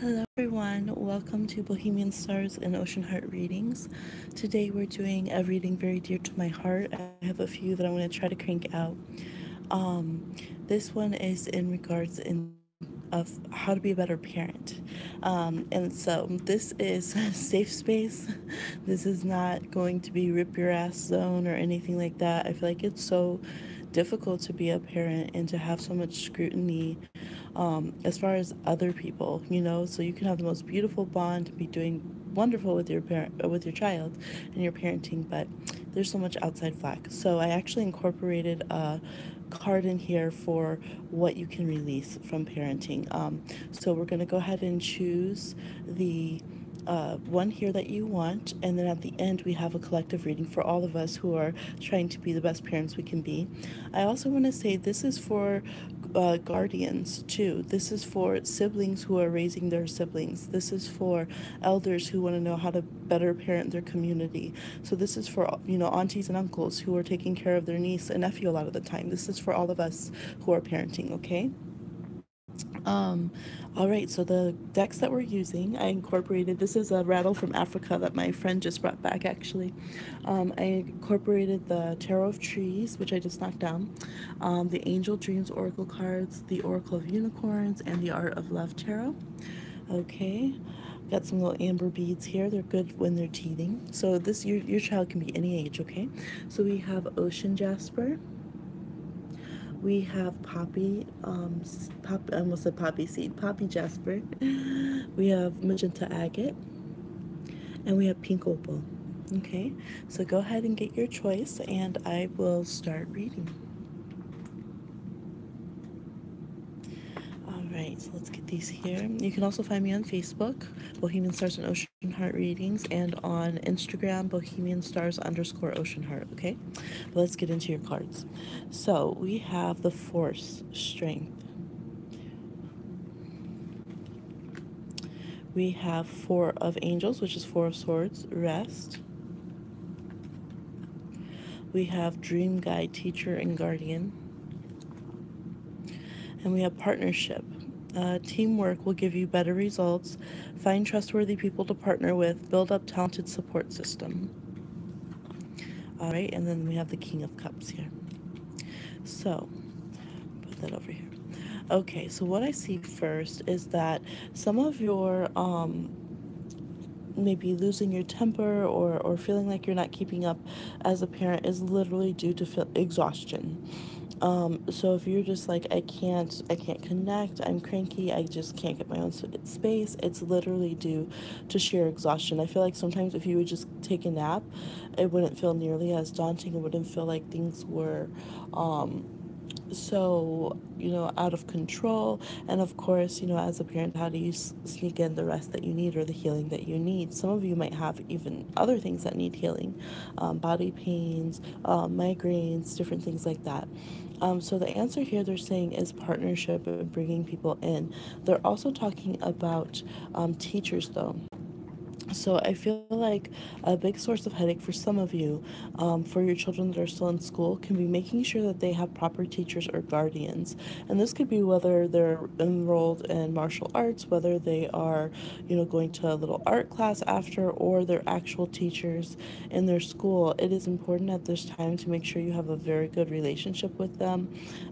Hello everyone, welcome to Bohemian Stars and Ocean Heart readings. Today we're doing a reading very dear to my heart. I have a few that I'm going to try to crank out. This one is in regards of how to be a better parent. And so this is a safe space. This is not going to be rip your ass zone or anything like that. I feel like it's so difficult to be a parent and to have so much scrutiny as far as other people, so you can have the most beautiful bond, be doing wonderful with your parent, with your child and your parenting, but there's so much outside flack. So I actually incorporated a card in here for what you can release from parenting. So we're going to go ahead and choose the one here that you want, and then at the end we have a collective reading for all of us who are trying to be the best parents we can be. I also want to say this is for guardians too. This is for siblings who are raising their siblings. This is for elders who want to know how to better parent their community. So this is for aunties and uncles who are taking care of their niece and nephew a lot of the time. This is for all of us who are parenting. Okay. Um, all right, so the decks that we're using, I incorporated, this is a rattle from Africa that my friend just brought back actually. I incorporated the Tarot of Trees, which I just knocked down, the Angel Dreams Oracle cards, the Oracle of Unicorns, and the Art of Love Tarot. Okay, got some little amber beads here. They're good when they're teething. So this, your child can be any age, okay? So we have Ocean Jasper, we have I almost said poppy seed, poppy jasper. We have magenta agate, and we have pink opal. Okay, so go ahead and get your choice, and I will start reading. All right, so let's get these here. You can also find me on Facebook, Bohemian Stars and Ocean Heart Readings, and on Instagram, Bohemian Stars _ Ocean Heart. Okay, but let's get into your cards. So we have the Force, Strength. We have Four of Angels, which is Four of Swords, Rest. We have Dream Guide, Teacher, and Guardian. And we have Partnership. Teamwork will give you better results. Find trustworthy people to partner with. Build up talented support system. All right, and then we have the King of Cups here. So, put that over here. Okay, so what I see first is that some of your maybe losing your temper or feeling like you're not keeping up as a parent is literally due to exhaustion. So if you're just like, I can't connect, I'm cranky, I just can't get my own space, it's literally due to sheer exhaustion. I feel like sometimes if you would just take a nap, it wouldn't feel nearly as daunting. It wouldn't feel like things were so out of control. And of course, as a parent, how do you sneak in the rest that you need or the healing that you need? Some of you might have even other things that need healing, body pains, migraines, different things like that. So the answer here they're saying is partnership and bringing people in. They're also talking about teachers though. So I feel like a big source of headache for some of you, for your children that are still in school, can be making sure that they have proper teachers or guardians. And this could be whether they're enrolled in martial arts, whether they are, going to a little art class after, or they're actual teachers in their school. It is important at this time to make sure you have a very good relationship with them.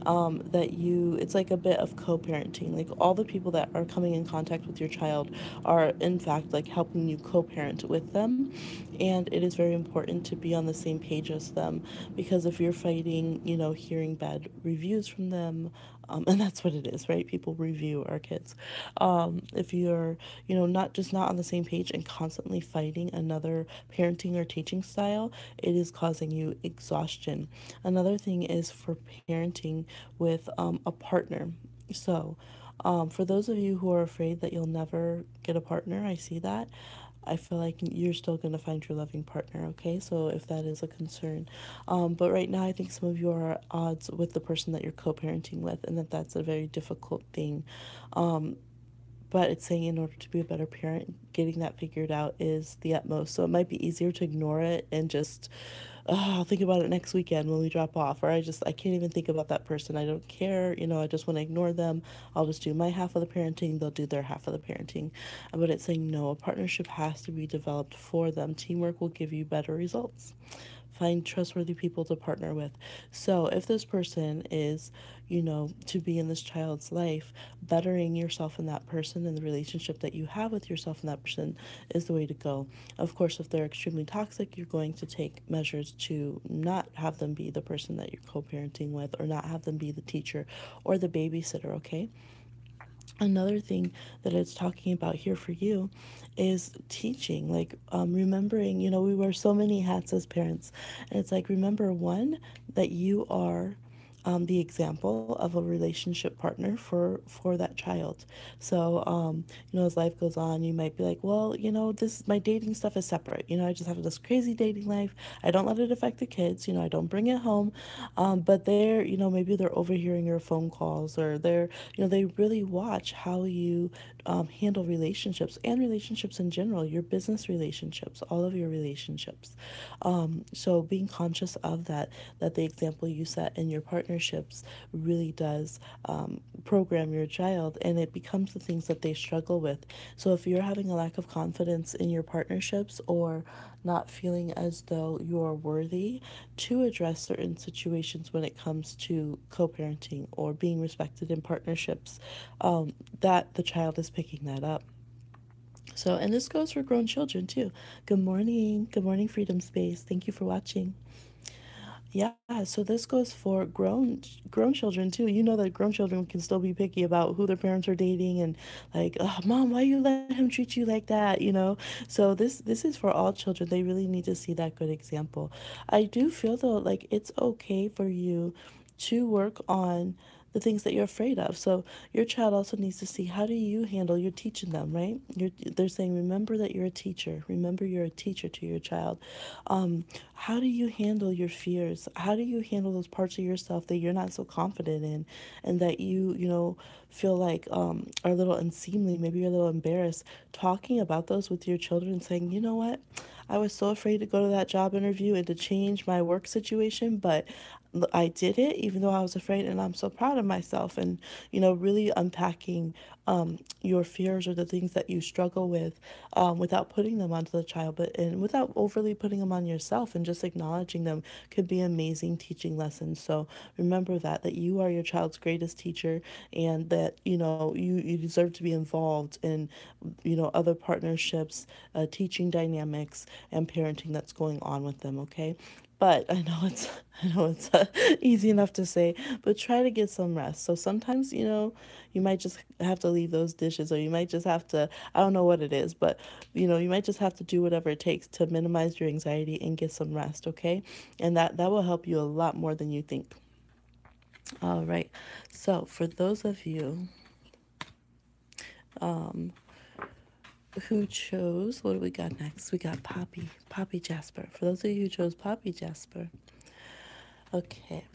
It's like a bit of co-parenting. Like all the people that are coming in contact with your child are in fact like helping you co-parent with them, and it is very important to be on the same page as them, because if you're fighting, hearing bad reviews from them, and that's what it is, right? People review our kids. If you're, not on the same page and constantly fighting another parenting or teaching style, it is causing you exhaustion. Another thing is for parenting with a partner. So, for those of you who are afraid that you'll never get a partner, I see that. I feel like you're still going to find your loving partner, okay? So if that is a concern. But right now, I think some of you are at odds with the person that you're co-parenting with, and that's a very difficult thing. But it's saying in order to be a better parent, getting that figured out is the utmost. So it might be easier to ignore it and just oh, I'll think about it next weekend when we drop off, or I can't even think about that person. I don't care, I just want to ignore them. I'll just do my half of the parenting, they'll do their half of the parenting. But it's saying no, a partnership has to be developed for them. Teamwork will give you better results. Find trustworthy people to partner with. So if this person is, to be in this child's life, bettering yourself and that person and the relationship that you have with yourself and that person is the way to go. Of course, if they're extremely toxic, you're going to take measures to not have them be the person that you're co-parenting with, or not have them be the teacher or the babysitter, okay? Another thing that it's talking about here for you is teaching, like remembering, we wear so many hats as parents, and it's like, remember, one, that you are the example of a relationship partner for that child. So as life goes on, you might be like, well, this, my dating stuff is separate. I just have this crazy dating life. I don't let it affect the kids. I don't bring it home. But they're, maybe they're overhearing your phone calls, or they're, they really watch how you handle relationships, and relationships in general, your business relationships, all of your relationships. So being conscious of that, that the example you set in your partnerships really does program your child, and it becomes the things that they struggle with. So if you're having a lack of confidence in your partnerships, or not feeling as though you're worthy to address certain situations when it comes to co-parenting or being respected in partnerships, that the child is picking that up. So, and this goes for grown children too. Good morning. Good morning, Freedom Space. Thank you for watching. Yeah, so this goes for grown children too. You know that grown children can still be picky about who their parents are dating, and like, oh, mom, why you let him treat you like that? So this is for all children. They really need to see that good example. I do feel though like it's okay for you to work on the things that you're afraid of. So your child also needs to see, how do you handle, you're teaching them, right? They're saying, remember that you're a teacher. Remember you're a teacher to your child. How do you handle your fears? How do you handle those parts of yourself that you're not so confident in, and that you feel like are a little unseemly, maybe you're a little embarrassed, talking about those with your children, saying, you know what? I was so afraid to go to that job interview and to change my work situation, but I did it even though I was afraid, and I'm so proud of myself. And, really unpacking your fears, or the things that you struggle with, without putting them onto the child, but and without overly putting them on yourself, and just acknowledging them, could be amazing teaching lessons. So remember that you are your child's greatest teacher, and that, you deserve to be involved in, other partnerships, teaching dynamics, and parenting that's going on with them, okay? But I know it's easy enough to say, but try to get some rest. So sometimes, you might just have to leave those dishes, or you might just have to, I don't know what it is, but, you might just have to do whatever it takes to minimize your anxiety and get some rest, okay? And that will help you a lot more than you think. All right. So for those of you who chose, what do we got next? We got Poppy Jasper. For those of you who chose Poppy Jasper, okay.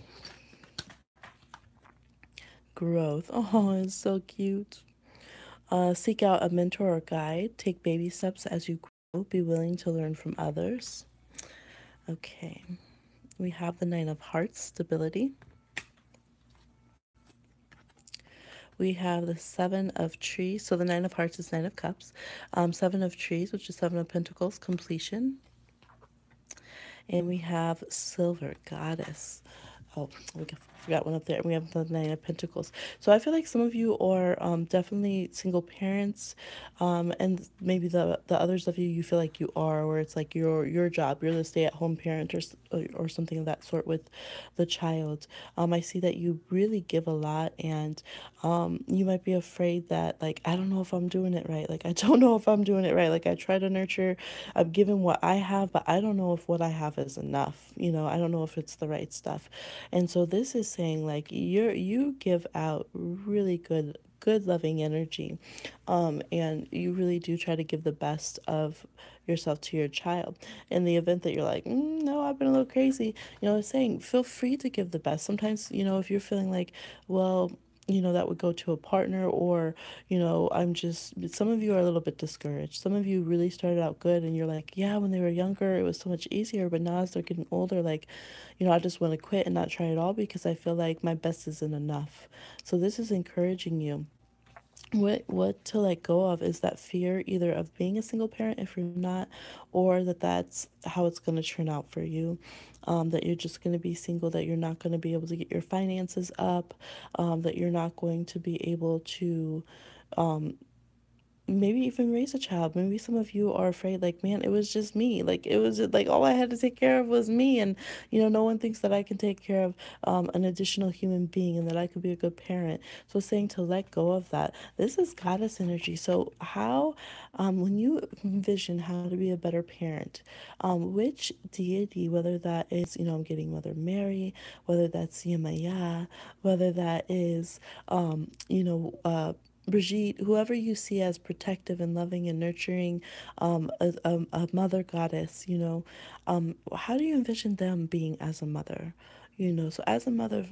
Growth. Oh, it's so cute. Seek out a mentor or guide. Take baby steps as you grow. Be willing to learn from others. Okay. We have the Nine of Hearts, stability. We have the Seven of Trees. So the Nine of Hearts is Nine of Cups. Seven of Trees, which is Seven of Pentacles, completion. And we have Silver Goddess. Oh, we forgot one up there. We have the Nine of Pentacles. So I feel like some of you are definitely single parents, and maybe the others of you, you feel like you are, where it's like your job, you're the stay-at-home parent, or something of that sort with the child. I see that you really give a lot, and you might be afraid that, like, I don't know if I'm doing it right. Like, I don't know if I'm doing it right. Like, I try to nurture, I'm giving what I have, but I don't know if what I have is enough. I don't know if it's the right stuff. And so this is saying, like, you give out really good loving energy, and you really do try to give the best of yourself to your child. In the event that you're like, no, I've been a little crazy, it's saying, feel free to give the best. Sometimes, if you're feeling like, well, that would go to a partner, or, some of you are a little bit discouraged. Some of you really started out good and you're like, yeah, when they were younger, it was so much easier. But now as they're getting older, like, I just want to quit and not try it all because I feel like my best isn't enough. So this is encouraging you. What to let go of is that fear, either of being a single parent if you're not, or that's how it's going to turn out for you. That you're just going to be single, that you're not going to be able to get your finances up, that you're not going to be able to maybe even raise a child. Maybe some of you are afraid, like, man, it was just me. Like, it was just, like, all I had to take care of was me. And, no one thinks that I can take care of an additional human being and that I could be a good parent. So, saying to let go of that. This is goddess energy. So, when you envision how to be a better parent, which deity, whether that is, I'm getting Mother Mary, whether that's Yemaya, whether that is, Brigitte, whoever you see as protective and loving and nurturing, a mother goddess, how do you envision them being as a mother? So as a mother,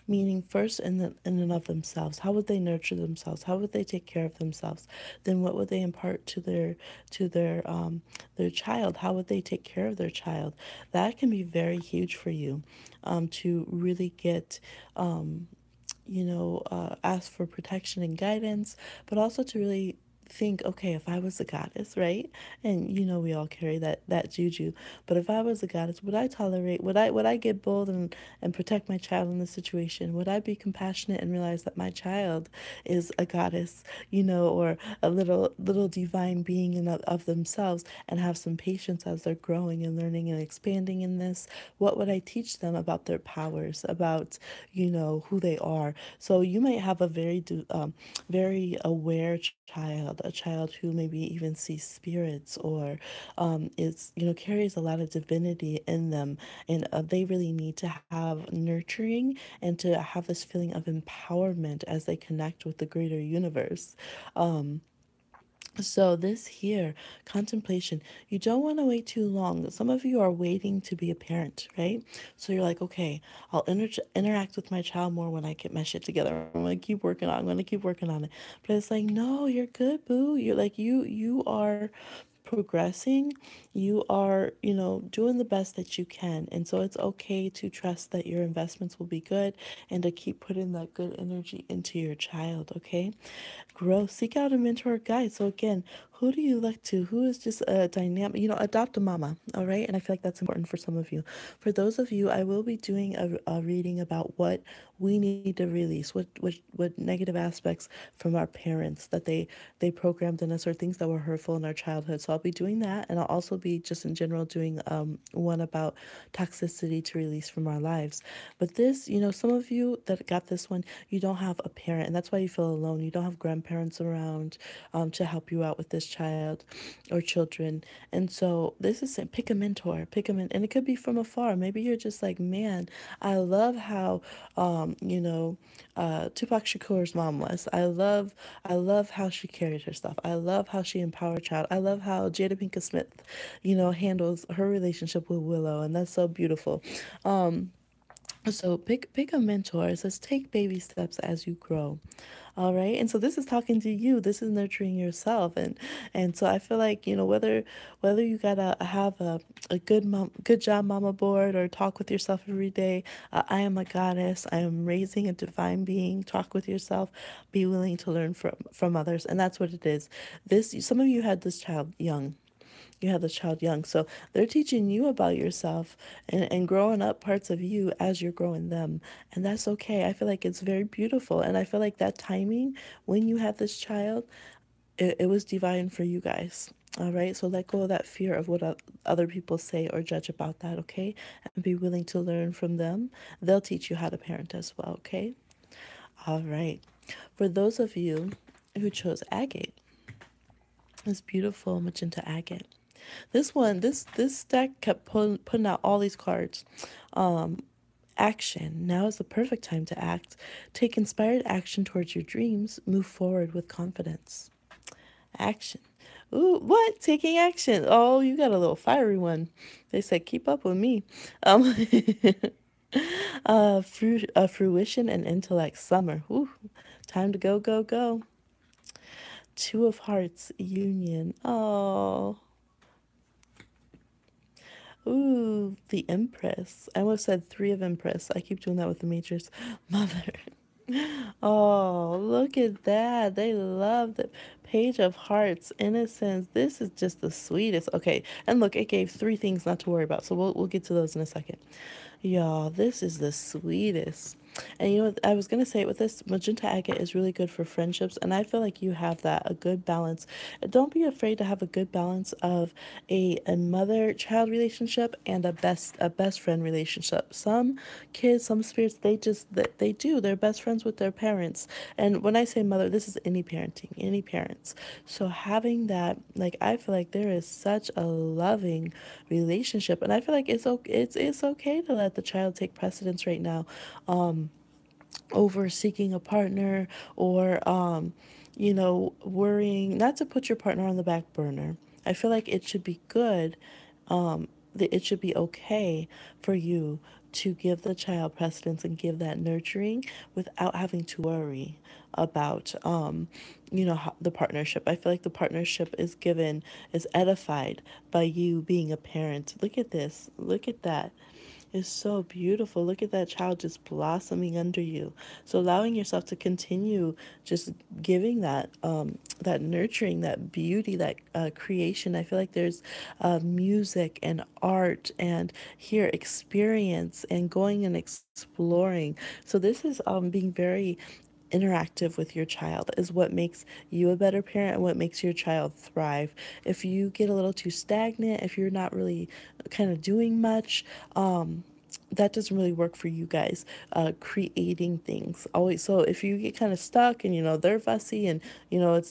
meaning first in and of themselves, how would they nurture themselves? How would they take care of themselves? Then what would they impart to their child? How would they take care of their child? That can be very huge for you, to really get ask for protection and guidance, but also to really think, okay, if I was a goddess, right? And we all carry that juju. But if I was a goddess, would I tolerate, would I get bold and protect my child in this situation? Would I be compassionate and realize that my child is a goddess, or a little divine being of themselves, and have some patience as they're growing and learning and expanding in this? What would I teach them about their powers, about who they are? So you might have a very aware child, a child who maybe even sees spirits, or is carries a lot of divinity in them, and they really need to have nurturing and to have this feeling of empowerment as they connect with the greater universe. So, this here, contemplation, you don't want to wait too long. Some of you are waiting to be a parent, right? So, you're like, okay, I'll interact with my child more when I get my shit together. I'm going to keep working on it. I'm going to keep working on it. But it's like, no, you're good, boo. You're like, you are progressing. You are, doing the best that you can. And so it's okay to trust that your investments will be good and to keep putting that good energy into your child, okay? Grow, seek out a mentor or guide. So again, who do you look to? Who is just a dynamic, adopt a mama, all right? And I feel like that's important for some of you. For those of you, I will be doing a reading about what we need to release, what negative aspects from our parents that they programmed in us, or things that were hurtful in our childhood. So I'll be doing that, and I'll also be just in general doing one about toxicity to release from our lives. But this, some of you that got this one, you don't have a parent, and that's why you feel alone. You don't have grandparents around to help you out with this child or children. And so this is saying, pick a mentor, and it could be from afar. Maybe you're just like, man, I love how Tupac Shakur's mom was. I love how she carried herself. I love how she empowered child. I love how Jada Pinkett Smith, handles her relationship with Willow, and that's so beautiful. So pick a mentor. It says take baby steps as you grow. All right. And so this is talking to you. This is nurturing yourself. And so I feel like, whether you gotta have a good job mama board, or talk with yourself every day. I am a goddess. I am raising a divine being. Talk with yourself. Be willing to learn from others. And that's what it is. Some of you had this child young. You have the child young. So they're teaching you about yourself, and growing up parts of you as you're growing them. And that's okay. I feel like it's very beautiful. And I feel like that timing when you had this child, it was divine for you guys. All right. So let go of that fear of what other people say or judge about that. Okay. And be willing to learn from them. They'll teach you how to parent as well. Okay. All right. For those of you who chose agate, it's beautiful magenta agate. This deck kept putting out all these cards. Action. Now is the perfect time to act. Take inspired action towards your dreams. Move forward with confidence. Action. Ooh, what? Taking action. Oh, you got a little fiery one. They said, keep up with me. Um, Fruition and intellect, summer. Ooh, time to go, go, go. Two of Hearts, union. Oh, ooh, the Empress. I almost said three of Empress. I keep doing that with the majors. Mother. Oh, look at that. They love the Page of Hearts, innocence. This is just the sweetest. Okay, and look, it gave three things not to worry about. So we'll get to those in a second. Y'all, this is the sweetest. And you know what? I was going to say with this, magenta agate is really good for friendships. And I feel like you have that, a good balance. Don't be afraid to have a good balance of a mother-child relationship and a best friend relationship. Some kids, some spirits, they do. They're best friends with their parents. And when I say mother, this is any parenting, any parents. So having that, like, I feel like there is such a loving relationship. And I feel like it's okay to let the child take precedence right now, over seeking a partner, or worrying not to put your partner on the back burner. I feel like it should be good, that it should be okay for you to give the child precedence and give that nurturing without having to worry about the partnership. I feel like the partnership is edified by you being a parent. Look at this, look at that. It's so beautiful. Look at that child just blossoming under you. So allowing yourself to continue just giving that nurturing, that beauty, that creation. I feel like there's music and art and here experience and going and exploring. So this is being very interactive with your child is what makes you a better parent and what makes your child thrive. If you get a little too stagnant, if you're not really kind of doing much, that doesn't really work for you guys. Creating things always. So if you get kind of stuck and they're fussy and it's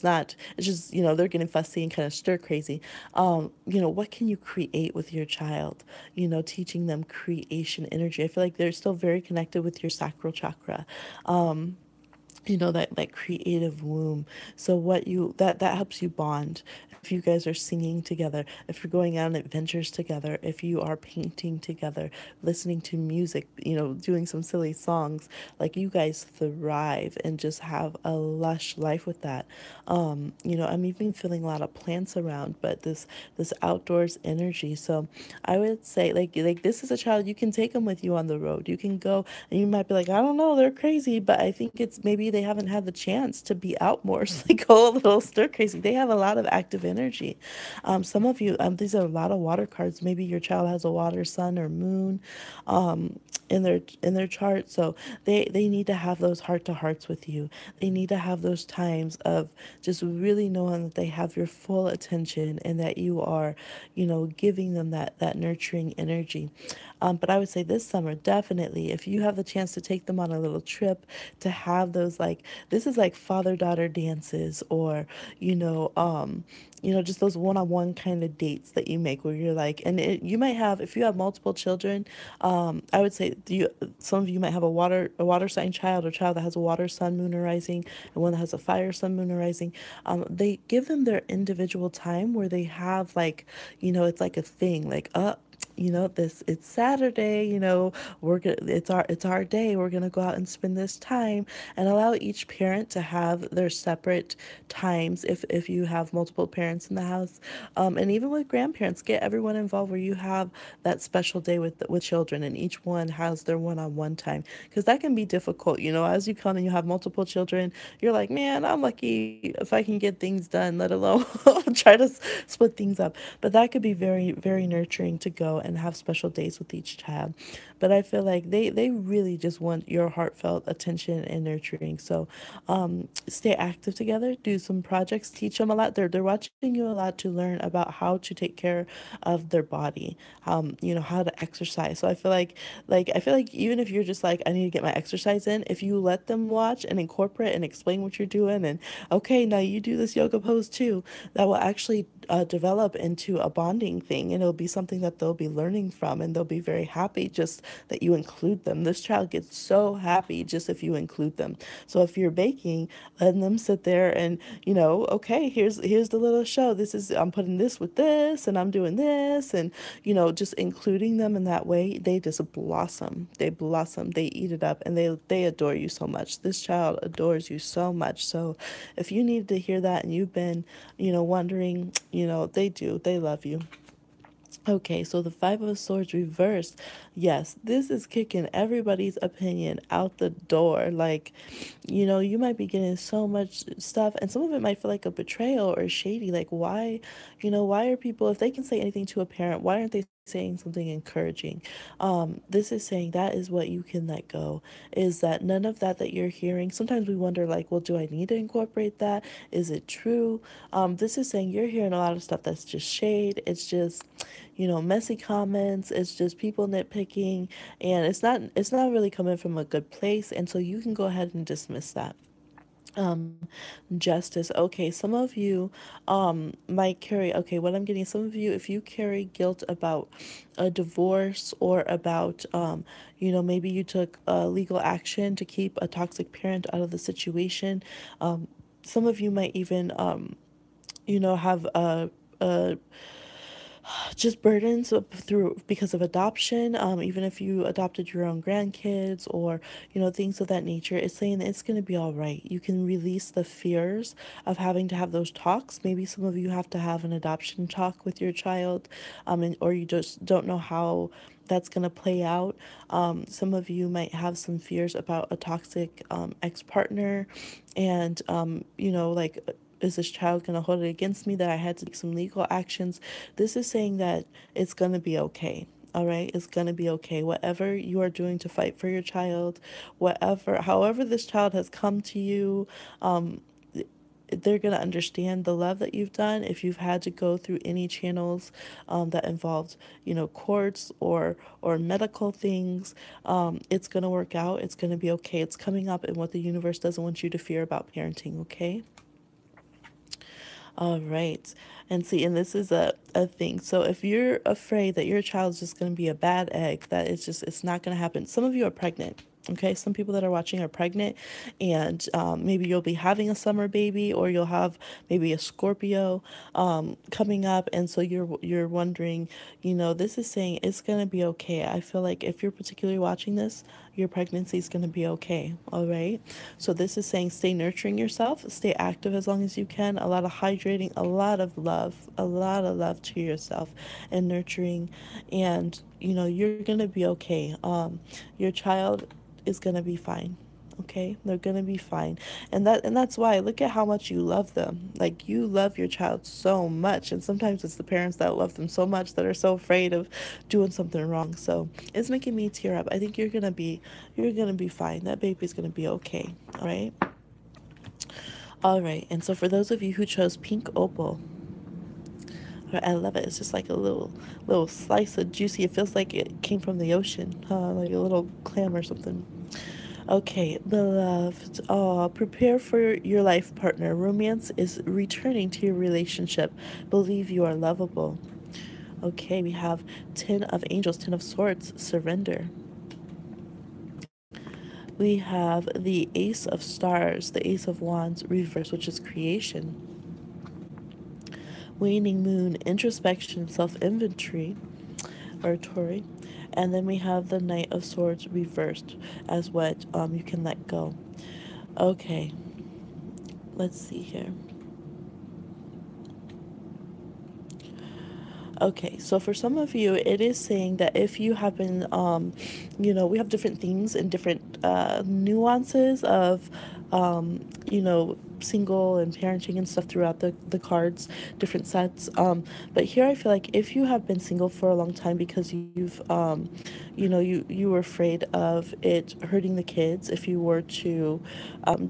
just they're getting fussy and kind of stir crazy. What can you create with your child? Teaching them creation energy. I feel like they're still very connected with your sacral chakra. That creative womb. So that helps you bond. If you guys are singing together, if you're going on adventures together, if you are painting together, listening to music, doing some silly songs, like you guys thrive and just have a lush life with that. I'm even feeling a lot of plants around, but this outdoors energy. So I would say like this is a child, you can take them with you on the road. You can go and you might be like, I don't know, they're crazy, but I think it's maybe they haven't had the chance to be out more. So they go a little stir crazy. They have a lot of active energy. Some of you, these are a lot of water cards. Maybe your child has a water, sun, or moon in their chart. So they need to have those heart to hearts with you. They need to have those times of just really knowing that they have your full attention and that you are, giving them that nurturing energy. But I would say this summer, definitely, if you have the chance to take them on a little trip, to have those, like, this is like father-daughter dances, or, just those one-on-one kind of dates that you make where you're like, and you might have, if you have multiple children, I would say some of you might have a water sign child, or child that has a water sun, moon, or rising, and one that has a fire sun, moon, or rising. They give them their individual time where they have, like, it's like a thing, like, this, it's Saturday, it's our day, we're gonna go out and spend this time, and allow each parent to have their separate times if you have multiple parents in the house. And even with grandparents, get everyone involved where you have that special day with children, and each one has their one-on-one time, because that can be difficult, as you come and you have multiple children. You're like, man, I'm lucky if I can get things done, let alone try to split things up. But that could be very, very nurturing to go and have special days with each child. But I feel like they really just want your heartfelt attention and nurturing. So stay active together, do some projects, teach them a lot. They're watching you a lot to learn about how to take care of their body, how to exercise. So I feel like even if you're just like, I need to get my exercise in, if you let them watch and incorporate and explain what you're doing, and okay, now you do this yoga pose too, that will actually develop into a bonding thing, and it'll be something that they'll be learning from, and they'll be very happy just that you include them. This child gets so happy just if you include them. So if you're baking, letting them sit there and, okay, here's the little show. This is, I'm putting this with this, and I'm doing this, and just including them in that way, they just blossom. They blossom. They eat it up, and they adore you so much. This child adores you so much. So if you needed to hear that and you've been, wondering, they do. They love you. Okay, so the Five of Swords reversed. Yes, this is kicking everybody's opinion out the door. Like, you might be getting so much stuff, and some of it might feel like a betrayal or shady. Like, why are people, if they can say anything to a parent, why aren't they saying something encouraging? This is saying that is what you can let go, is that none of that you're hearing. Sometimes we wonder, like, well, do I need to incorporate that? Is it true? This is saying you're hearing a lot of stuff that's just shade. It's just, messy comments. It's just people nitpicking, and it's not really coming from a good place. And so you can go ahead and dismiss that. um Justice. Okay, some of you might carry, okay, what I'm getting, some of you, if you carry guilt about a divorce, or about maybe you took legal action to keep a toxic parent out of the situation. Some of you might even have a just burdens through because of adoption. Even if you adopted your own grandkids, or things of that nature. It's saying that it's going to be all right. You can release the fears of having to have those talks. Maybe some of you have to have an adoption talk with your child, or you just don't know how that's going to play out. Some of you might have some fears about a toxic ex-partner, and like, is this child going to hold it against me that I had to take some legal actions? This is saying that it's going to be okay. All right, it's going to be okay. Whatever you are doing to fight for your child, however this child has come to you, they're going to understand the love that you've done. If you've had to go through any channels that involved, courts or medical things, it's going to work out. It's going to be okay. It's coming up in what the universe doesn't want you to fear about parenting, okay? All right. And see, and this is a thing. So if you're afraid that your child's just going to be a bad egg, that it's not going to happen. Some of you are pregnant. Okay, some people that are watching are pregnant, and maybe you'll be having a summer baby, or you'll have maybe a Scorpio coming up, and so you're wondering, this is saying it's gonna be okay. I feel like if you're particularly watching this, your pregnancy is gonna be okay. All right. So this is saying stay nurturing yourself, stay active as long as you can. A lot of hydrating, a lot of love to yourself, and nurturing, and you're gonna be okay. Your child is gonna be fine. Okay, they're gonna be fine. And that's why, look at how much you love them. Like, you love your child so much, and sometimes it's the parents that love them so much that are so afraid of doing something wrong. So it's making me tear up. I think you're gonna be fine. That baby's gonna be okay. All right. And so for those of you who chose pink opal, I love it. It's just like a little slice of juicy. It feels like it came from the ocean, like a little clam or something. Okay, beloved, prepare for your life partner. Romance is returning to your relationship. Believe you are lovable. Okay, we have 10 of Angels, 10 of Swords, surrender. We have the Ace of Stars, the Ace of Wands, reverse, which is creation. Waning Moon, introspection, self-inventory, or Tory. And then we have the Knight of Swords reversed as what you can let go. Okay, let's see here. Okay, so for some of you, it is saying that if you have been, we have different themes and different nuances of, single and parenting and stuff throughout the cards, different sets. But here I feel like if you have been single for a long time because you've, you were afraid of it hurting the kids if you were to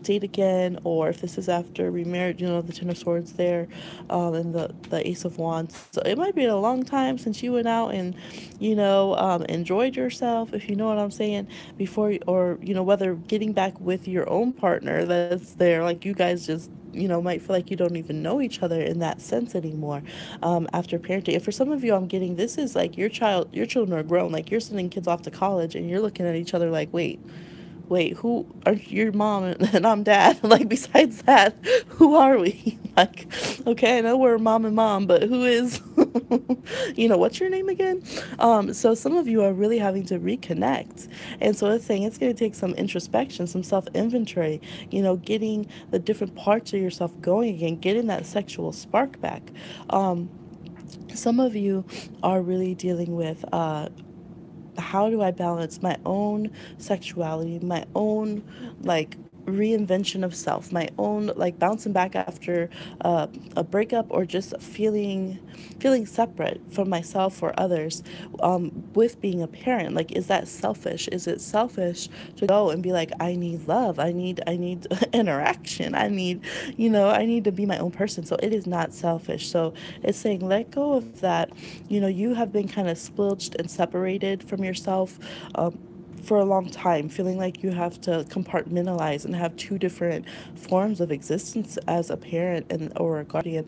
date again, or if this is after remarriage, the Ten of Swords there, and the Ace of Wands. So it might be a long time since you went out and, enjoyed yourself, if you know what I'm saying, before, or, whether getting back with your own partner that's there, like you guys guys just, might feel like you don't even know each other in that sense anymore, after parenting. And for some of you, I'm getting, this is like your children are grown, like you're sending kids off to college and you're looking at each other like, wait, who are your mom and I'm dad? Like, besides that, who are we? Like, okay, I know we're mom and mom, but who is, what's your name again? So some of you are really having to reconnect. And so it's saying it's going to take some introspection, some self inventory, getting the different parts of yourself going again, getting that sexual spark back. Some of you are really dealing with, how do I balance my own sexuality, my own like reinvention of self, my own like bouncing back after a breakup, or just feeling separate from myself or others, with being a parent. Like, is that selfish? Is it selfish to go and be like, I need love, I need interaction, I need to be my own person? So it is not selfish. So it's saying let go of that. You have been kind of splurged and separated from yourself, for a long time, feeling like you have to compartmentalize and have two different forms of existence as a parent and or a guardian,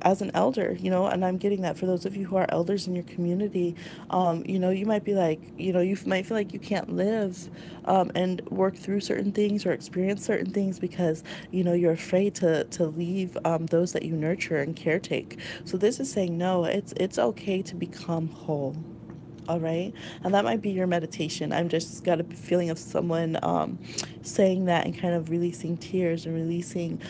as an elder. And I'm getting that for those of you who are elders in your community, you might be like, you might feel like you can't live, and work through certain things or experience certain things because you're afraid to leave, those that you nurture and caretake. So this is saying no, it's okay to become whole. All right. And that might be your meditation. I'm just got a feeling of someone, saying that and kind of releasing tears and releasing,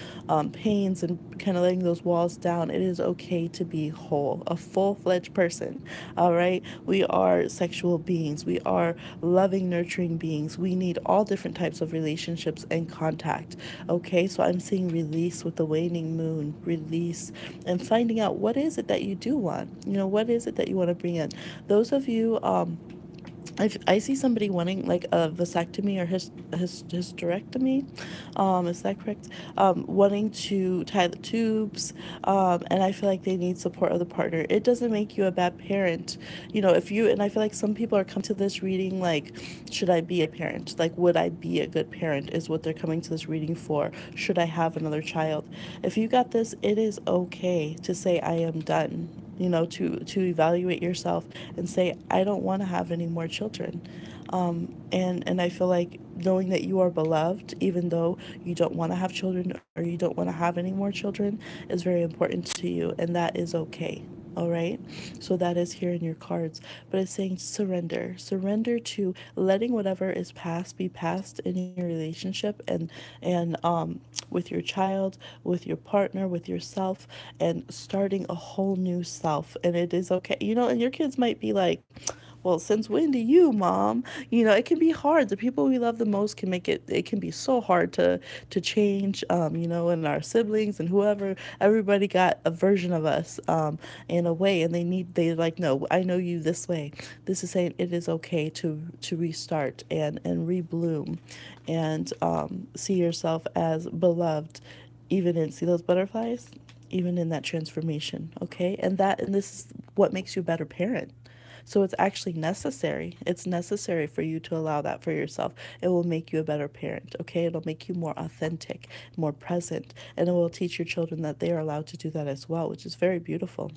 pains, and kind of letting those walls down. It is okay to be whole, a full-fledged person. All right. We are sexual beings. We are loving, nurturing beings. We need all different types of relationships and contact. Okay. So I'm seeing release with the waning moon, release, and finding out what is it that you do want. What is it that you want to bring in? Those of you, I see somebody wanting like a vasectomy or hysterectomy, is that correct? Wanting to tie the tubes, and I feel like they need support of the partner. It doesn't make you a bad parent, if you, and I feel like some people are coming to this reading like, should I be a parent? Like, would I be a good parent is what they're coming to this reading for. Should I have another child? If you got this, it is okay to say, I am done. To evaluate yourself and say, I don't want to have any more children. And I feel like knowing that you are beloved, even though you don't want to have children or you don't want to have any more children, is very important to you, and that is okay. All right. So that is here in your cards, but it's saying surrender to letting whatever is past be past in your relationship, and with your child, with your partner, with yourself, and starting a whole new self. And it is okay. And your kids might be like, well, since when do you, mom? It can be hard. The people we love the most can make it can be so hard to change, and our siblings and whoever, everybody got a version of us, in a way, and they like, no, I know you this way. This is saying it is okay to restart and rebloom, and see yourself as beloved, even in, see those butterflies, even in that transformation. Okay. And this is what makes you a better parent. So it's actually necessary. It's necessary for you to allow that for yourself. It will make you a better parent, okay? It'll make you more authentic, more present, and it will teach your children that they are allowed to do that as well, which is very beautiful.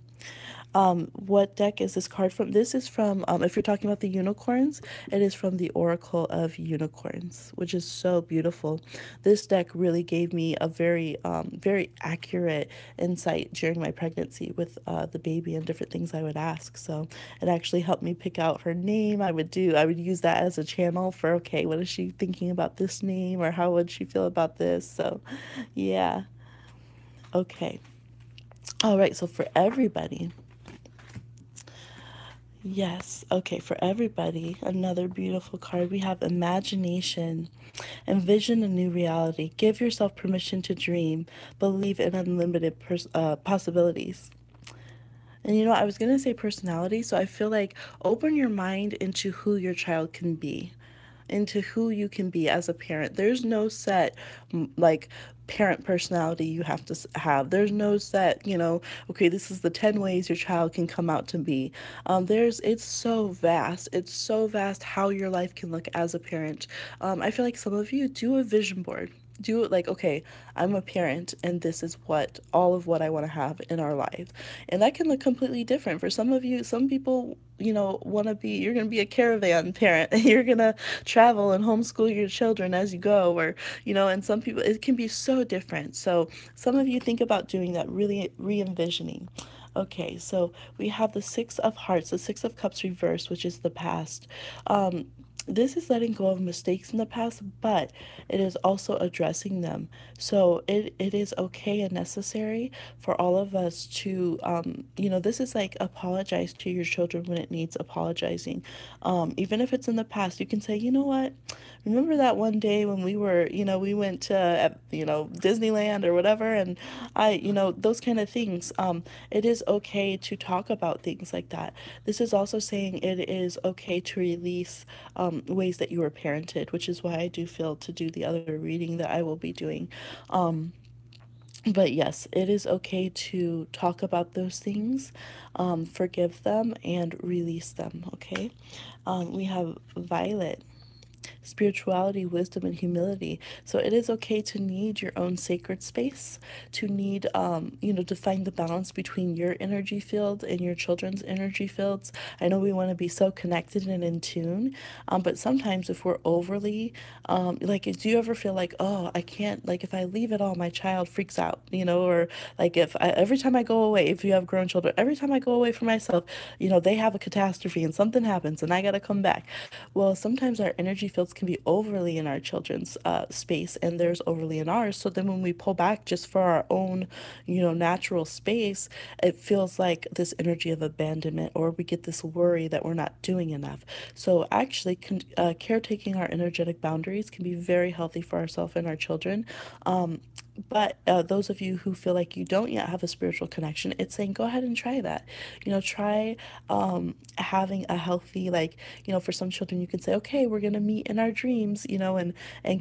What deck is this card from? This is from, if you're talking about the unicorns, it is from the Oracle of Unicorns, which is so beautiful. This deck really gave me a very accurate insight during my pregnancy with the baby and different things I would ask. So it actually helped me pick out her name. I would use that as a channel for, okay, what is she thinking about this name, or how would she feel about this? So, yeah. Okay. All right. So for everybody. Yes. Okay. For everybody, another beautiful card. We have imagination. Envision a new reality. Give yourself permission to dream. Believe in unlimited possibilities. And I was going to say personality. So I feel like open your mind into who your child can be, into who you can be as a parent. There's no set, like, parent personality you have to have. There's no set, okay, this is the 10 ways your child can come out to be. It's so vast. It's so vast how your life can look as a parent. I feel like some of you do a vision board. do it like, okay, I'm a parent and this is what all of what I want to have in our life. And that can look completely different for some of you. Some people, want to be, you're going to be a caravan parent. You're going to travel and homeschool your children as you go, or, and some people, it can be so different. So some of you think about doing that, really re-envisioning. Okay, so we have the Six of Hearts, the Six of Cups reversed, which is the past. This is letting go of mistakes in the past, but it is also addressing them. So it is okay and necessary for all of us to, this is like apologize to your children when it needs apologizing. Even if it's in the past, you can say, you know what? Remember that one day when we went to, Disneyland or whatever, and those kind of things. It is okay to talk about things like that. This is also saying it is okay to release ways that you were parented, which is why I do feel to do the other reading that I will be doing. Um, but yes, it is okay to talk about those things, forgive them, and release them, okay? We have Violet, spirituality, wisdom, and humility. So it is okay to need your own sacred space, to need, to find the balance between your energy field and your children's energy fields. I know we want to be so connected and in tune, but sometimes if we're overly, like, do you ever feel like, oh, I can't, like, if I leave it all, my child freaks out, or like if I, every time I go away, if you have grown children, every time I go away from myself, they have a catastrophe and something happens and I got to come back. Well, sometimes our energy fields can be overly in our children's space and theirs overly in ours. So then when we pull back just for our own, natural space, it feels like this energy of abandonment, or we get this worry that we're not doing enough. So actually, caretaking our energetic boundaries can be very healthy for ourselves and our children. But those of you who feel like you don't yet have a spiritual connection, it's saying go ahead and try that. Try having a healthy, like, for some children, you can say, okay, we're going to meet in our dreams, and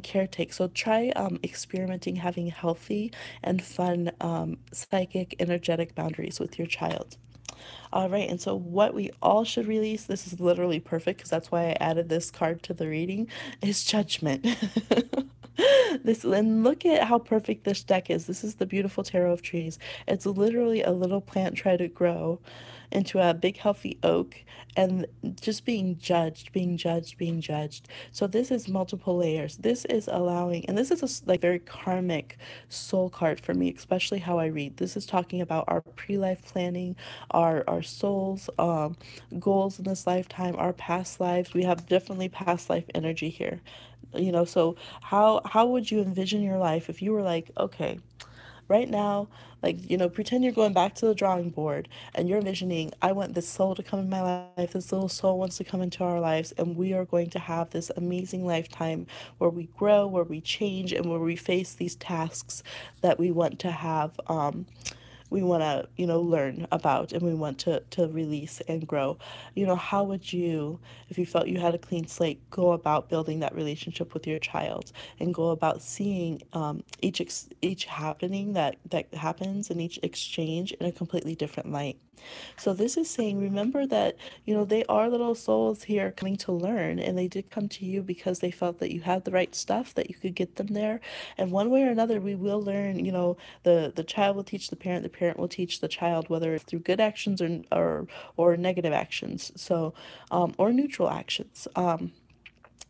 caretake. So try experimenting, having healthy and fun psychic, energetic boundaries with your child. All right, and so what we all should release, this is literally perfect because that's why I added this card to the reading, is judgment. This, and look at how perfect this deck is. This is the beautiful tarot of trees. It's literally a little plant trying to grow into a big healthy oak, and just being judged, being judged, being judged. So this is multiple layers. This is allowing, and this is a like very karmic soul card for me, especially how I read. This is talking about our pre-life planning, our souls, goals in this lifetime, our past lives. We have definitely past life energy here. So how would you envision your life if you were like, okay, right now, like, pretend you're going back to the drawing board and you're envisioning, I want this soul to come in my life, this little soul wants to come into our lives, and we are going to have this amazing lifetime where we grow, where we change, and where we face these tasks that we want to have, we want to, learn about, and we want to release and grow. How would you, if you felt you had a clean slate, go about building that relationship with your child, and go about seeing each happening that happens, and each exchange in a completely different light. So this is saying, remember that, they are little souls here coming to learn, and they did come to you because they felt that you had the right stuff, that you could get them there. And one way or another, we will learn, the child will teach the parent will teach the child, whether it's through good actions or negative actions. So, or neutral actions.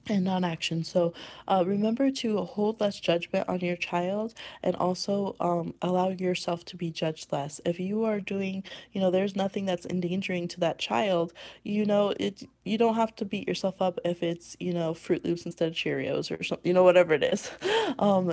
And non-action. So remember to hold less judgment on your child, and also allow yourself to be judged less. If you are doing, there's nothing that's endangering to that child, you don't have to beat yourself up if it's, Fruit Loops instead of Cheerios or something, whatever it is.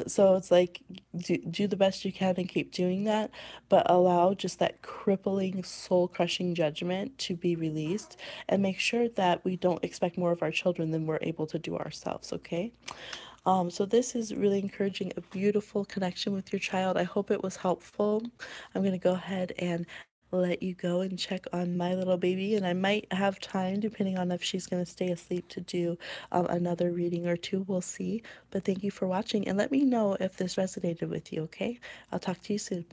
So it's like, do the best you can and keep doing that, but allow just that crippling, soul crushing judgment to be released, and make sure that we don't expect more of our children than we're able to do ourselves, okay? So this is really encouraging a beautiful connection with your child. I hope it was helpful. I'm going to go ahead and let you go and check on my little baby, and I might have time, depending on if she's going to stay asleep, to do another reading or two. We'll see. But thank you for watching, and let me know if this resonated with you, okay? I'll talk to you soon.